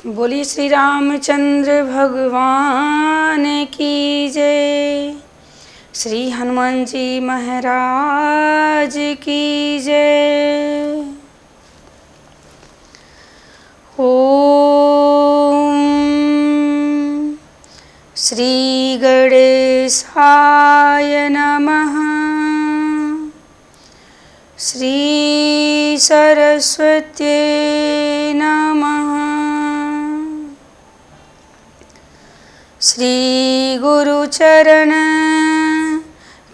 बोलिए श्री रामचंद्र भगवान की जय। श्री हनुमान जी महाराज की जय। ओम श्री गणेशाय नमः। श्री सरस्वत्यै नमः। श्री गुरुचरण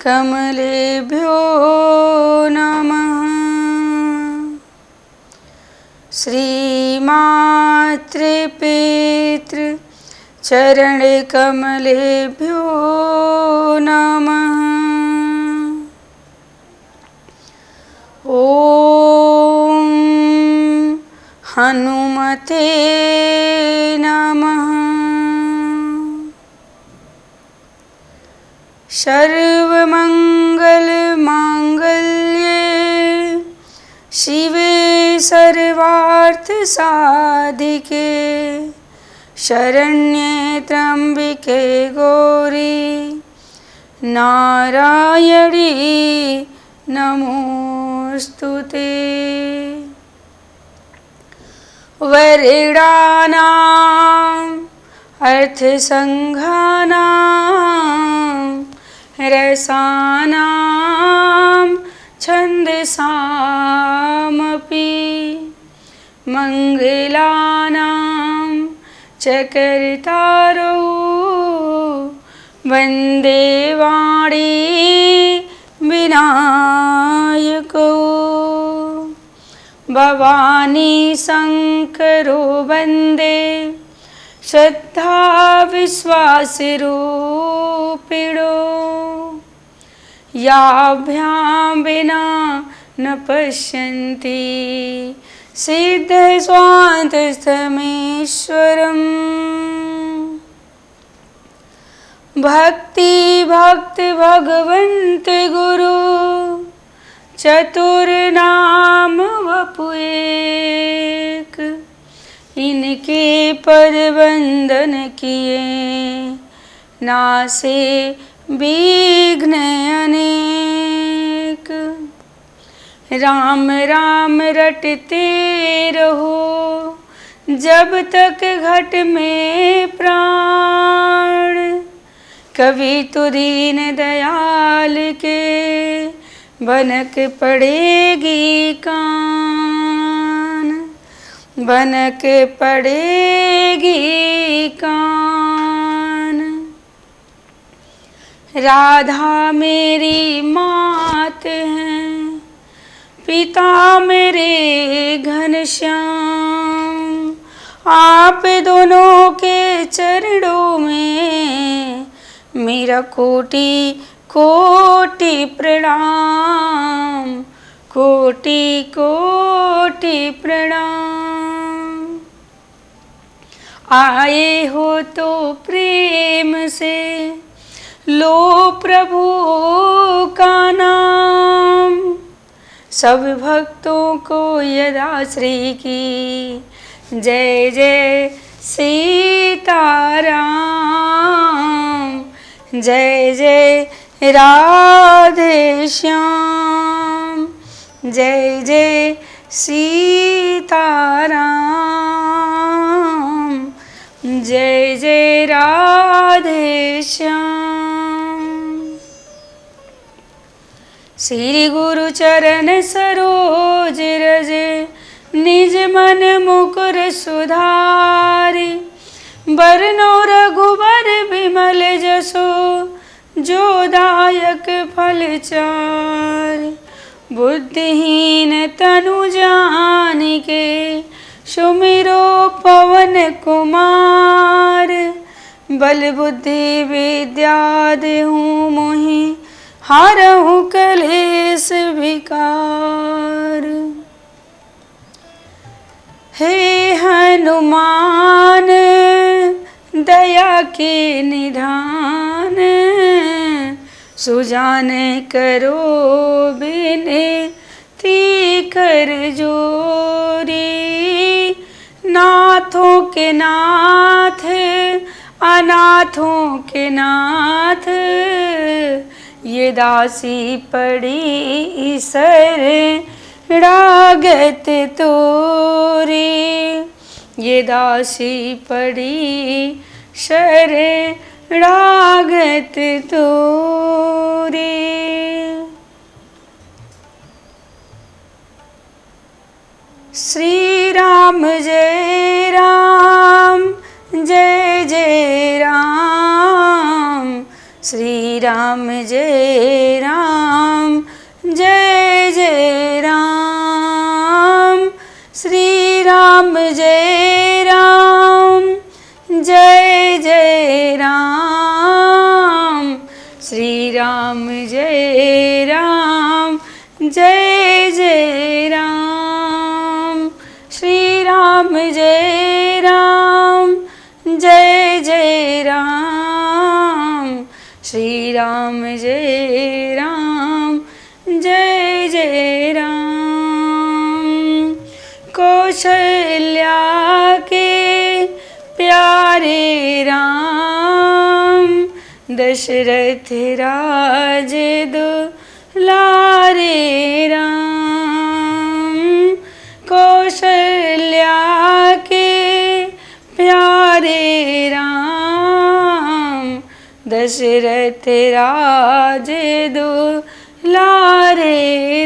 कमलेभ्यो नमः। श्री मातृपितृ चरण कमलेभ्यो नमः। ओम हनुमते नमः। सर्वमंगल मांगल्ये शिवे सर्वार्थ साधिके शरण्ये त्र्यंबिके गौरी नारायणी नमोस्तुते। वरिणानाम् अर्थसंघानां रसानां छन्दसामपि मंगलानां च कर्तारौ वन्दे वाणी विनायकौ। भवानी शंकरो वन्दे श्रद्धा विश्वासरूपिणो याभ्यां विना न पश्यन्ति सिद्धस्वान्तस्थमीश्वरम्। भक्ति भक्त भगवंत गुरु चतुर्नाम वपुएक इनके पद वंदन किए नासे विघ्न अनेक। राम राम रटते रहो जब तक घट में प्राण। कभी तो दीन दयाल के बनक पड़ेगी कान। बनक पड़ेगी कान। राधा मेरी मात है पिता मेरे घनश्याम। आप दोनों के चरणों में मेरा कोटि कोटि प्रणाम। कोटि कोटि प्रणाम। आए हो तो प्रेम से लो प्रभु का नाम। सब भक्तों को यदा श्री की जय जय सीताराम। जय जय राधे श्याम। जय जय सीताराम। जय जय राधे श्याम। श्री गुरु चरण सरोज रज निज मन मुकुर सुधारि। बरनौ रघुबर विमल जसो जो दायक फल चारि। बुद्धिहीन तनु जानिके सुमिरो पवन कुमार। बल बुद्धि विद्या देहु मोहि हरहु कलेश विकार। हे हनुमान दया के निधान। सुजान करो बिनती कर जोरी। नाथों के नाथ अनाथों के नाथ, ये दासी पड़ी शरणागत तोरी, ये दासी पड़ी शरणागत तोरी। श्री राम जय राम जय जय राम, श्री राम जय राम जय जय राम, श्री राम जय राम जय जय राम, श्री राम जय राम जय जय राम, श्री राम जय राम जय जय राम, श्री राम जय राम जय जय राम। कौशल्या के प्यारे राम, दशरथ राज दुलारे राम, कौशल्या के प्यारे राम, दशरथ राज दुलारे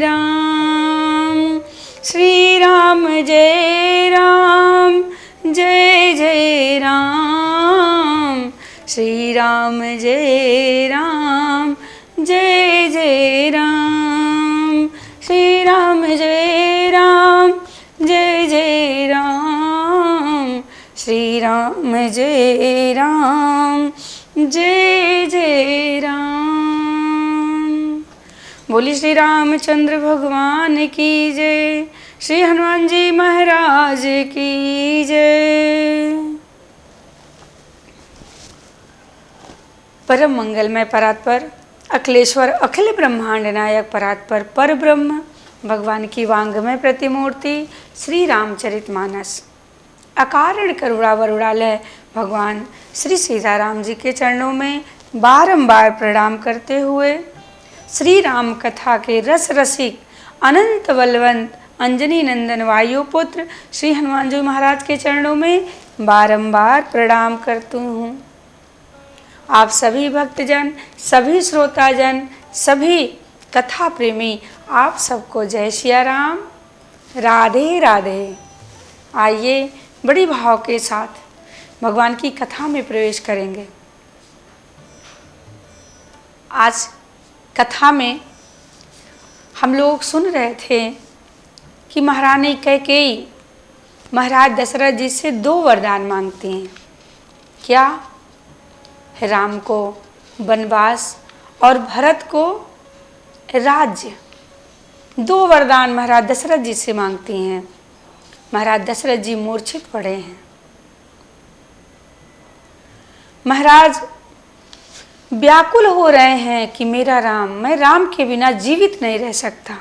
राम, श्री राम जय राम जय जय राम, श्री राम जय राम जय जय राम, श्री राम जय राम जय जय राम, श्री राम जय राम जय जय राम। बोली श्री रामचंद्र भगवान की जय, श्री हनुमान जी महाराज की जय। परम मंगलमय परात्पर अखिलेश्वर अखिल ब्रह्मांड नायक परात्पर पर ब्रह्म भगवान की वांगमय प्रतिमूर्ति श्री रामचरितमानस अकारण करुणा वरुणालय भगवान श्री सीताराम जी के चरणों में बारंबार प्रणाम करते हुए श्री राम कथा के रस रसिक अनंत बलवंत अंजनी नंदन वायुपुत्र श्री हनुमान जी महाराज के चरणों में बारंबार प्रणाम करती हूँ। आप सभी भक्तजन, सभी श्रोताजन, सभी कथा प्रेमी, आप सबको जय सिया राम, राधे राधे। आइए बड़ी भाव के साथ भगवान की कथा में प्रवेश करेंगे। आज कथा में हम लोग सुन रहे थे कि महारानी कैकेयी महाराज दशरथ जी से 2 वरदान मांगती हैं। क्या? राम को वनवास और भरत को राज्य। 2 वरदान महाराज दशरथ जी से मांगती हैं। महाराज दशरथ जी मूर्छित पड़े हैं। महाराज व्याकुल हो रहे हैं कि मेरा राम, मैं राम के बिना जीवित नहीं रह सकता,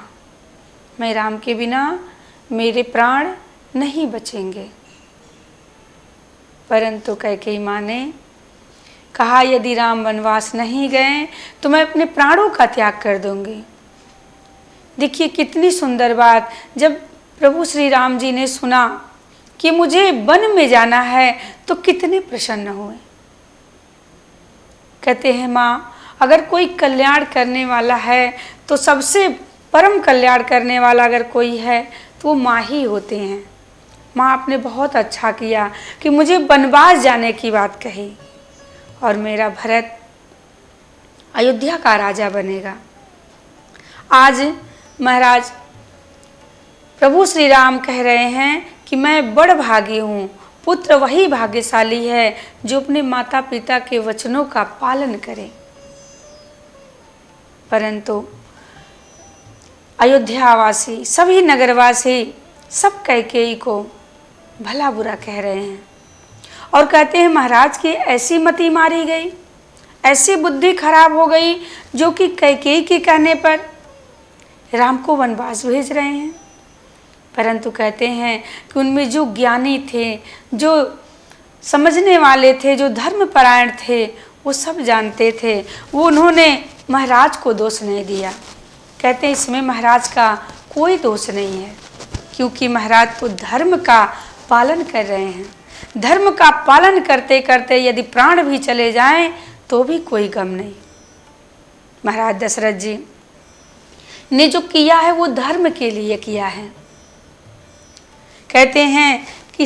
मैं राम के बिना मेरे प्राण नहीं बचेंगे। परंतु कैकेयी माँ ने कहा, यदि राम वनवास नहीं गए तो मैं अपने प्राणों का त्याग कर दूंगी। देखिए कितनी सुंदर बात। जब प्रभु श्री राम जी ने सुना कि मुझे वन में जाना है तो कितने प्रसन्न हुए। कहते हैं माँ, अगर कोई कल्याण करने वाला है तो सबसे परम कल्याण करने वाला अगर कोई है तो वो माँ ही होते हैं। माँ आपने बहुत अच्छा किया कि मुझे वनवास जाने की बात कही और मेरा भरत अयोध्या का राजा बनेगा। आज महाराज प्रभु श्री राम कह रहे हैं कि मैं बड़ भागी हूँ। पुत्र वही भाग्यशाली है जो अपने माता पिता के वचनों का पालन करे। परंतु अयोध्यावासी, सभी नगरवासी सब कैकेयी को भला बुरा कह रहे हैं और कहते हैं महाराज की ऐसी मति मारी गई, ऐसी बुद्धि खराब हो गई जो कि कैकेयी के कहने पर राम को वनवास भेज रहे हैं। परंतु कहते हैं कि उनमें जो ज्ञानी थे, जो समझने वाले थे, जो धर्मपरायण थे, वो सब जानते थे। वो उन्होंने महाराज को दोष नहीं दिया। कहते हैं इसमें महाराज का कोई दोष नहीं है, क्योंकि महाराज तो धर्म का पालन कर रहे हैं। धर्म का पालन करते करते यदि प्राण भी चले जाएं तो भी कोई गम नहीं। महाराज दशरथ जी ने जो किया है वो धर्म के लिए किया है। कहते हैं कि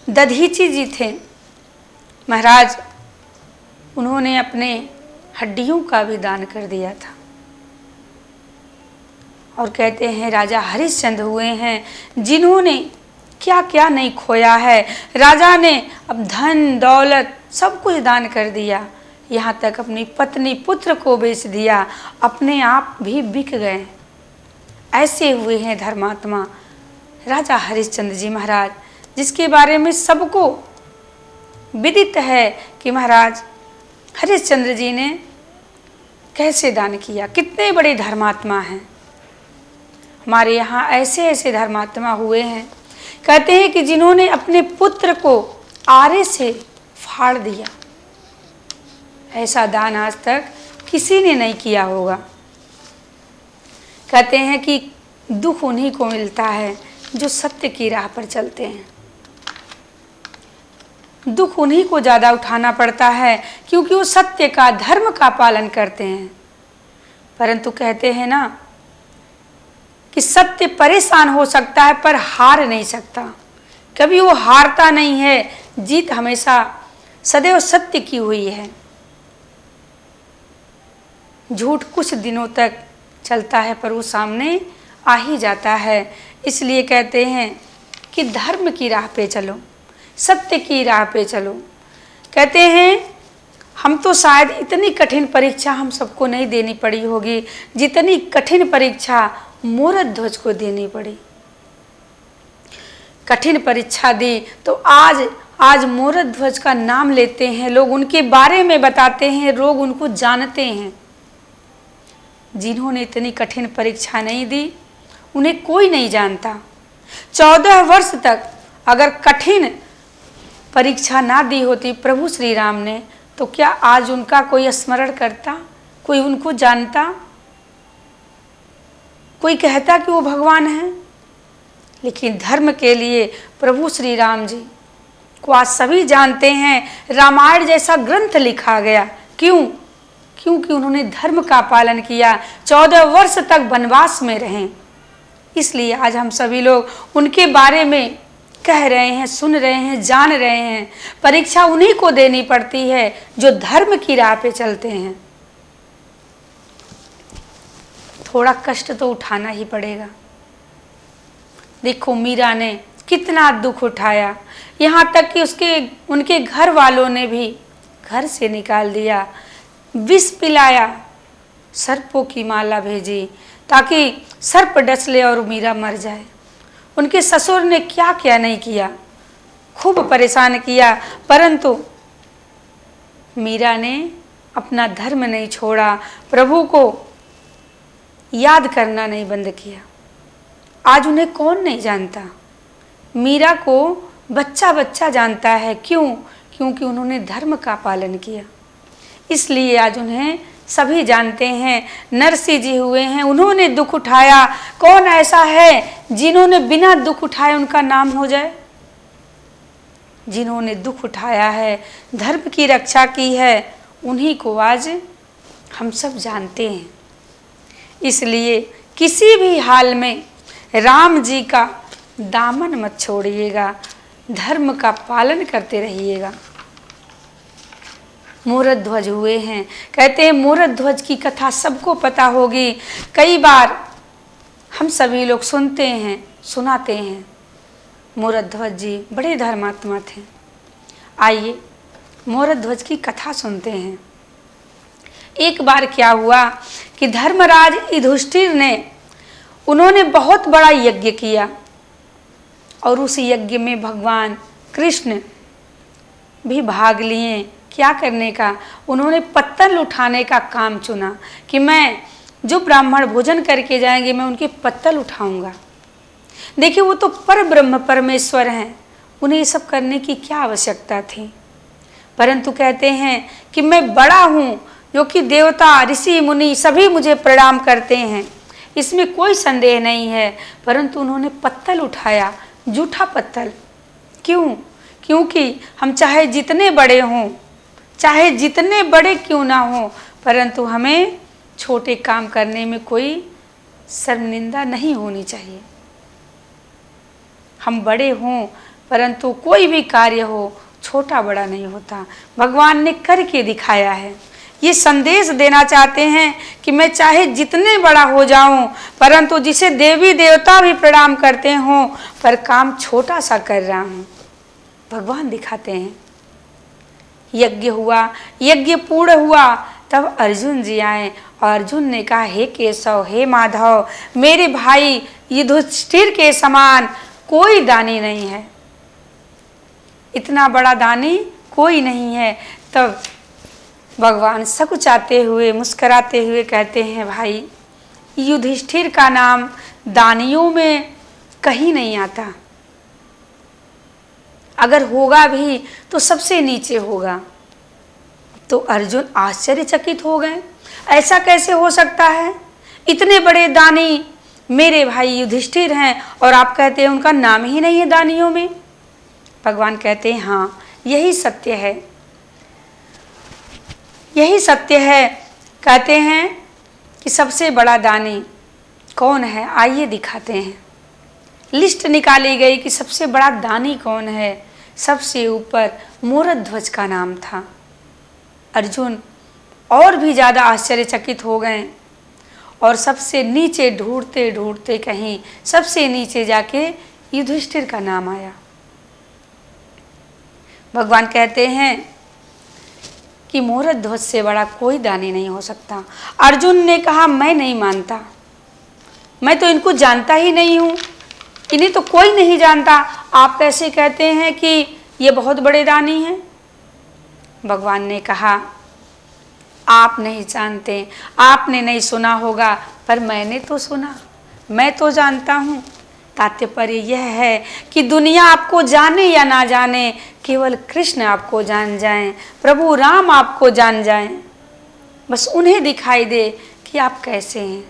दधीची जी थे महाराज, उन्होंने अपने हड्डियों का भी दान कर दिया था। और कहते हैं राजा हरिश्चंद्र हुए हैं जिन्होंने क्या क्या नहीं खोया है। राजा ने अब धन दौलत सब कुछ दान कर दिया, यहाँ तक अपनी पत्नी पुत्र को बेच दिया, अपने आप भी बिक गए। ऐसे हुए हैं धर्मात्मा राजा हरिश्चंद्र जी महाराज, जिसके बारे में सबको विदित है कि महाराज हरिश्चंद्र जी ने कैसे दान किया, कितने बड़े धर्मात्मा हैं। हमारे यहाँ ऐसे ऐसे धर्मात्मा हुए हैं, कहते हैं कि जिन्होंने अपने पुत्र को आरे से फाड़ दिया। ऐसा दान आज तक किसी ने नहीं किया होगा। कहते हैं कि दुख उन्हीं को मिलता है जो सत्य की राह पर चलते हैं। दुख उन्हीं को ज़्यादा उठाना पड़ता है क्योंकि वो सत्य का, धर्म का पालन करते हैं। परंतु कहते हैं ना कि सत्य परेशान हो सकता है पर हार नहीं सकता। कभी वो हारता नहीं है, जीत हमेशा सदैव सत्य की हुई है। झूठ कुछ दिनों तक चलता है पर वो सामने आ ही जाता है। इसलिए कहते हैं कि धर्म की राह पे चलो, सत्य की राह पे चलो। कहते हैं हम तो शायद इतनी कठिन परीक्षा हम सबको नहीं देनी पड़ी होगी जितनी कठिन परीक्षा मोरध्वज को देनी पड़ी। कठिन परीक्षा दी तो आज मोरध्वज का नाम लेते हैं लोग, उनके बारे में बताते हैं, लोग उनको जानते हैं। जिन्होंने इतनी कठिन परीक्षा नहीं दी उन्हें कोई नहीं जानता। 14 वर्ष तक अगर कठिन परीक्षा ना दी होती प्रभु श्री राम ने तो क्या आज उनका कोई स्मरण करता, कोई उनको जानता, कोई कहता कि वो भगवान हैं। लेकिन धर्म के लिए प्रभु श्री राम जी को आज सभी जानते हैं। रामायण जैसा ग्रंथ लिखा गया, क्यों? क्योंकि उन्होंने धर्म का पालन किया, 14 वर्ष तक वनवास में रहे। इसलिए आज हम सभी लोग उनके बारे में कह रहे हैं, सुन रहे हैं, जान रहे हैं। परीक्षा उन्हीं को देनी पड़ती है जो धर्म की राह पे चलते हैं। थोड़ा कष्ट तो उठाना ही पड़ेगा। देखो मीरा ने कितना दुख उठाया, यहाँ तक कि उनके घर वालों ने भी घर से निकाल दिया, विष पिलाया, सर्पों की माला भेजी ताकि सर्प डस ले और मीरा मर जाए। उनके ससुर ने क्या क्या नहीं किया, खूब परेशान किया, परंतु मीरा ने अपना धर्म नहीं छोड़ा, प्रभु को याद करना नहीं बंद किया। आज उन्हें कौन नहीं जानता, मीरा को बच्चा बच्चा जानता है। क्यों? क्योंकि उन्होंने धर्म का पालन किया। इसलिए आज उन्हें सभी जानते हैं। नरसिंह जी हुए हैं, उन्होंने दुख उठाया। कौन ऐसा है जिन्होंने बिना दुख उठाए उनका नाम हो जाए? जिन्होंने दुख उठाया है, धर्म की रक्षा की है, उन्हीं को आज हम सब जानते हैं। इसलिए किसी भी हाल में राम जी का दामन मत छोड़िएगा, धर्म का पालन करते रहिएगा। मोरध्वज हुए हैं, कहते हैं मोरध्वज की कथा सबको पता होगी। कई बार हम सभी लोग सुनते हैं, सुनाते हैं। मोरध्वज जी बड़े धर्मात्मा थे। आइए मोरध्वज की कथा सुनते हैं। एक बार क्या हुआ कि धर्मराज युधिष्ठिर ने उन्होंने बहुत बड़ा यज्ञ किया और उस यज्ञ में भगवान कृष्ण भी भाग लिए। क्या करने का? उन्होंने पत्तल उठाने का काम चुना कि मैं जो ब्राह्मण भोजन करके जाएंगे मैं उनके पत्तल उठाऊंगा। देखिए वो तो पर ब्रह्म परमेश्वर हैं, उन्हें ये सब करने की क्या आवश्यकता थी। परंतु कहते हैं कि मैं बड़ा हूँ, जो कि देवता ऋषि मुनि सभी मुझे प्रणाम करते हैं, इसमें कोई संदेह नहीं है। परंतु उन्होंने पत्तल उठाया, जूठा पत्तल। क्यों? क्योंकि हम चाहे जितने बड़े हों, चाहे जितने बड़े क्यों ना हों, परंतु हमें छोटे काम करने में कोई शर्मिंदा नहीं होनी चाहिए। हम बड़े हों, परंतु कोई भी कार्य हो छोटा बड़ा नहीं होता, भगवान ने करके दिखाया है। ये संदेश देना चाहते हैं कि मैं चाहे जितने बड़ा हो जाऊं, परंतु जिसे देवी देवता भी प्रणाम करते हों, पर काम छोटा सा कर रहा हूँ, भगवान दिखाते हैं। यज्ञ हुआ, यज्ञ पूर्ण हुआ, तब अर्जुन जी आए और अर्जुन ने कहा, हे केशव, हे माधव, मेरे भाई युधिष्ठिर के समान कोई दानी नहीं है, इतना बड़ा दानी कोई नहीं है। तब भगवान सकुचाते हुए मुस्कराते हुए कहते हैं, भाई युधिष्ठिर का नाम दानियों में कहीं नहीं आता, अगर होगा भी तो सबसे नीचे होगा। तो अर्जुन आश्चर्यचकित हो गए, ऐसा कैसे हो सकता है, इतने बड़े दानी मेरे भाई युधिष्ठिर हैं और आप कहते हैं उनका नाम ही नहीं है दानियों में। भगवान कहते हैं, हाँ यही सत्य है, यही सत्य है। कहते हैं कि सबसे बड़ा दानी कौन है, आइए दिखाते हैं। लिस्ट निकाली गई कि सबसे बड़ा दानी कौन है। सबसे ऊपर मोरध्वज का नाम था। अर्जुन और भी ज़्यादा आश्चर्यचकित हो गए और सबसे नीचे ढूंढते ढूंढते कहीं सबसे नीचे जाके युधिष्ठिर का नाम आया। भगवान कहते हैं कि मोरध्वज से बड़ा कोई दानी नहीं हो सकता। अर्जुन ने कहा, मैं नहीं मानता, मैं तो इनको जानता ही नहीं हूँ, इन्हें तो कोई नहीं जानता, आप कैसे कहते हैं कि ये बहुत बड़े दानी हैं। भगवान ने कहा, आप नहीं जानते, आपने नहीं सुना होगा, पर मैंने तो सुना, मैं तो जानता हूँ। तात्पर्य यह है कि दुनिया आपको जाने या ना जाने, केवल कृष्ण आपको जान जाएं, प्रभु राम आपको जान जाएं, बस उन्हें दिखाई दे कि आप कैसे हैं।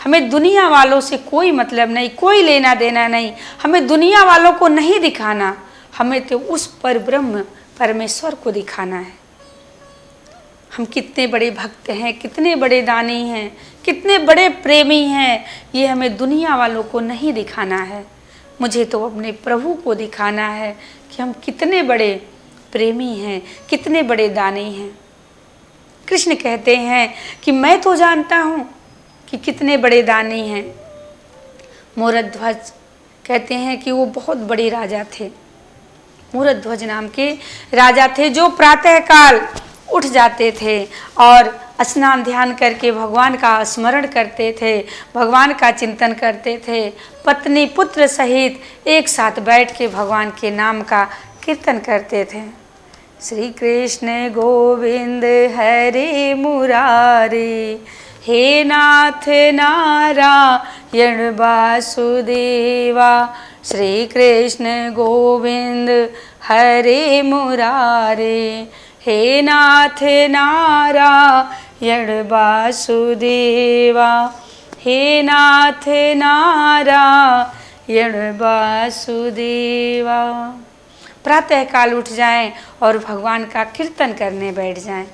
हमें दुनिया वालों से कोई मतलब नहीं, कोई लेना देना नहीं, हमें दुनिया वालों को नहीं दिखाना, हमें तो उस परब्रह्म परमेश्वर को दिखाना है। हम कितने बड़े भक्त हैं, कितने बड़े दानी हैं, कितने बड़े प्रेमी हैं, ये हमें दुनिया वालों को नहीं दिखाना है। मुझे तो अपने प्रभु को दिखाना है कि हम कितने बड़े प्रेमी हैं, कितने बड़े दानी हैं। कृष्ण कहते हैं कि मैं तो जानता हूँ कि कितने बड़े दानी हैं। मोरध्वज कहते हैं कि वो बहुत बड़े राजा थे। मोरध्वज नाम के राजा थे जो प्रातःकाल उठ जाते थे और स्नान ध्यान करके भगवान का स्मरण करते थे, भगवान का चिंतन करते थे, पत्नी पुत्र सहित एक साथ बैठ के भगवान के नाम का कीर्तन करते थे। श्री कृष्ण गोविंद हरे मुरारी, हे नाथ नारायण वासुदेवा। श्री कृष्ण गोविंद हरे मुरारी, हे नाथ नारायण वासुदेवा, हे नाथ नारायण वासुदेवा। प्रातःकाल उठ जाएं और भगवान का कीर्तन करने बैठ जाएं।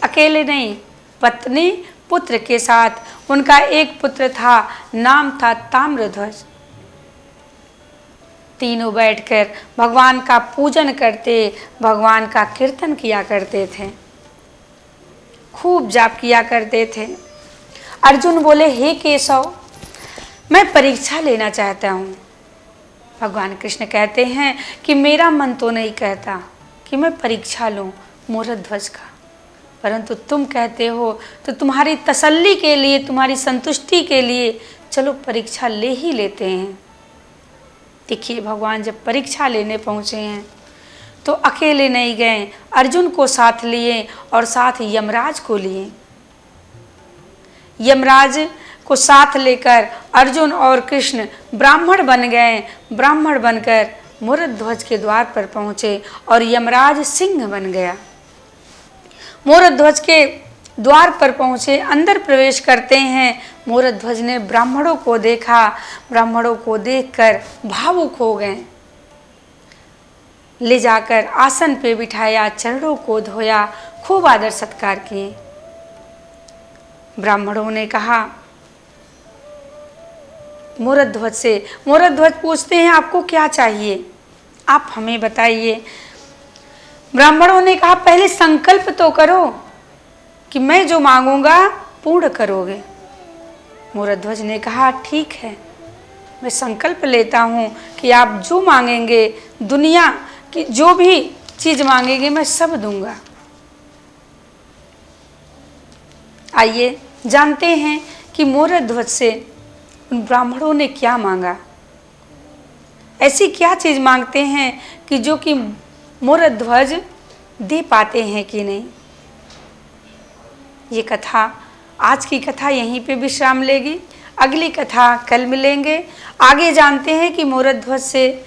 अकेले नहीं, पत्नी पुत्र के साथ। उनका एक पुत्र था, नाम था ताम्रध्वज। तीनों बैठकर भगवान का पूजन करते, भगवान का कीर्तन किया करते थे, खूब जाप किया करते थे। अर्जुन बोले, हे केशव, मैं परीक्षा लेना चाहता हूँ। भगवान कृष्ण कहते हैं कि मेरा मन तो नहीं कहता कि मैं परीक्षा लूँ मोरध्वज का, परंतु तुम कहते हो तो तुम्हारी तसल्ली के लिए, तुम्हारी संतुष्टि के लिए चलो परीक्षा ले ही लेते हैं। देखिए, भगवान जब परीक्षा लेने पहुँचे हैं तो अकेले नहीं गए, अर्जुन को साथ लिए और साथ यमराज को लिए। यमराज को साथ लेकर अर्जुन और कृष्ण ब्राह्मण बन गए। ब्राह्मण बनकर मोरध्वज के द्वार पर पहुँचे और यमराज सिंह बन गया। मोरध्वज के द्वार पर पहुँचे, अंदर प्रवेश करते हैं। मोरध्वज ने ब्राह्मणों को देखा। ब्राह्मणों को देखकर भावुक हो गए। ले जाकर आसन पे बिठाया, चरणों को धोया, खूब आदर सत्कार किए। ब्राह्मणों ने कहा मोरध्वज से, मोरध्वज पूछते हैं आपको क्या चाहिए, आप हमें बताइए। ब्राह्मणों ने कहा पहले संकल्प तो करो कि मैं जो मांगूंगा पूर्ण करोगे। मोरध्वज ने कहा ठीक है, मैं संकल्प लेता हूँ कि आप जो मांगेंगे, दुनिया की जो भी चीज़ मांगेंगे मैं सब दूंगा। आइए जानते हैं कि मोरध्वज से उन ब्राह्मणों ने क्या मांगा। ऐसी क्या चीज़ मांगते हैं कि जो कि मोरध्वज दे पाते हैं कि नहीं। ये कथा, आज की कथा यहीं पे विश्राम लेगी। अगली कथा कल मिलेंगे। आगे जानते हैं कि मोरध्वज से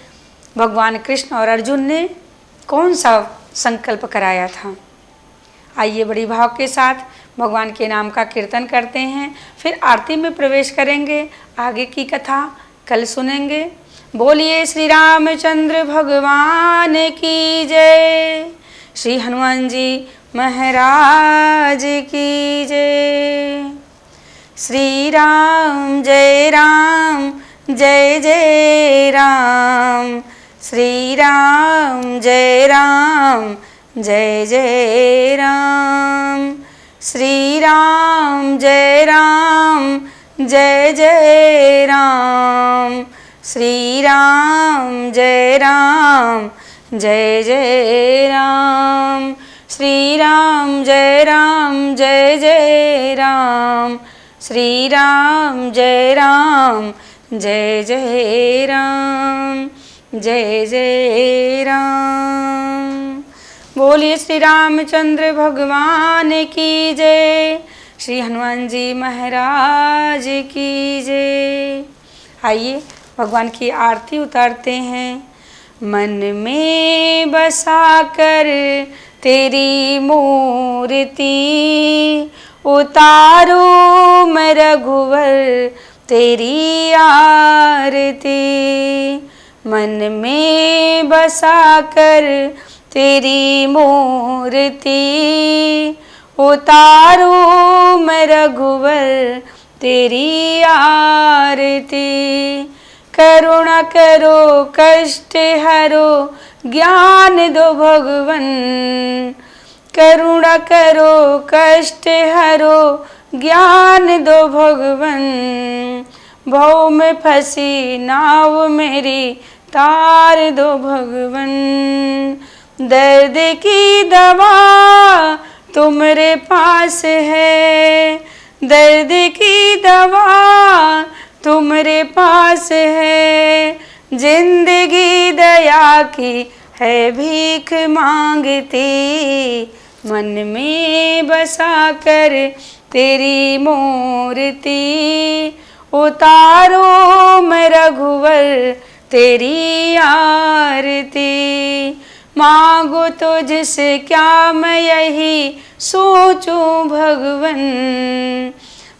भगवान कृष्ण और अर्जुन ने कौन सा संकल्प कराया था। आइए बड़ी भाव के साथ भगवान के नाम का कीर्तन करते हैं, फिर आरती में प्रवेश करेंगे। आगे की कथा कल सुनेंगे। बोलिए श्री रामचंद्र भगवान की जय। श्री हनुमान जी महाराज की जय। श्री राम जय राम जय जय राम। श्री राम जय राम जय जय राम। श्री राम जय राम जय जय राम। श्री राम जय राम जय जय राम। श्री राम जय राम जय जय राम। श्री राम जय राम जय जय राम। जय जय राम। बोलिए श्री रामचंद्र भगवान की जय। श्री हनुमान जी महाराज की जय। आइए भगवान की आरती उतारते हैं। मन में बसा कर तेरी मूर्ति, उतारो मैं रघुवर तेरी आरती। मन में बसा कर तेरी मूर्ति, उतारो मैं रघुवर तेरी आरती। करुणा करो कष्ट हरो ज्ञान दो भगवन। करुणा करो कष्ट हरो ज्ञान दो भगवन। भव में फंसी नाव मेरी तार दो भगवन। दर्द की दवा तुम्हारे पास है। दर्द की दवा तुम्हारे पास है। जिंदगी दया की है भीख मांगती। मन में बसा कर तेरी मूर्ति, उतारो मैं रघुवर तेरी आरती। मांगो तुझसे क्या मैं यही सोचूं भगवन।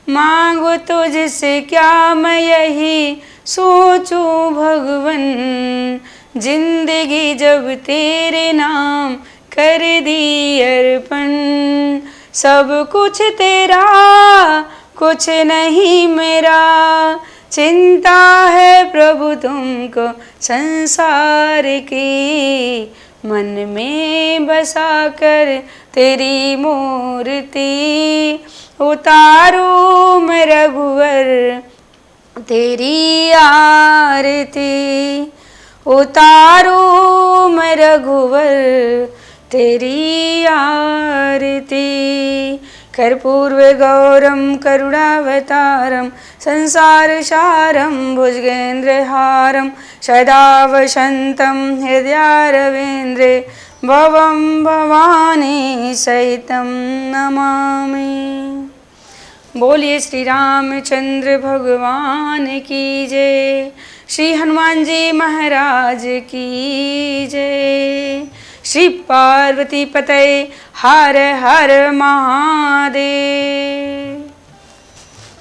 मांगो तुझसे क्या मैं यही सोचूं भगवन। जिंदगी जब तेरे नाम कर दी अर्पण। सब कुछ तेरा कुछ नहीं मेरा। चिंता है प्रभु तुमको संसार की। मन में बसा कर तेरी मूर्ति, उतारो मैं रघुवर तेरी आरती। उतारो मैं रघुवर तेरी आरती। कर्पूर्व गौरम करुणावतारम संसार सारम भुजगेन्द्रहारम सदा वसंतम हृदयारविंद्रे भवम भवानी सहितं नमामि। बोलिए श्री रामचंद्र भगवान की जय। श्री हनुमान जी महाराज की जय। श्री पार्वती पतये हर हर महादेव।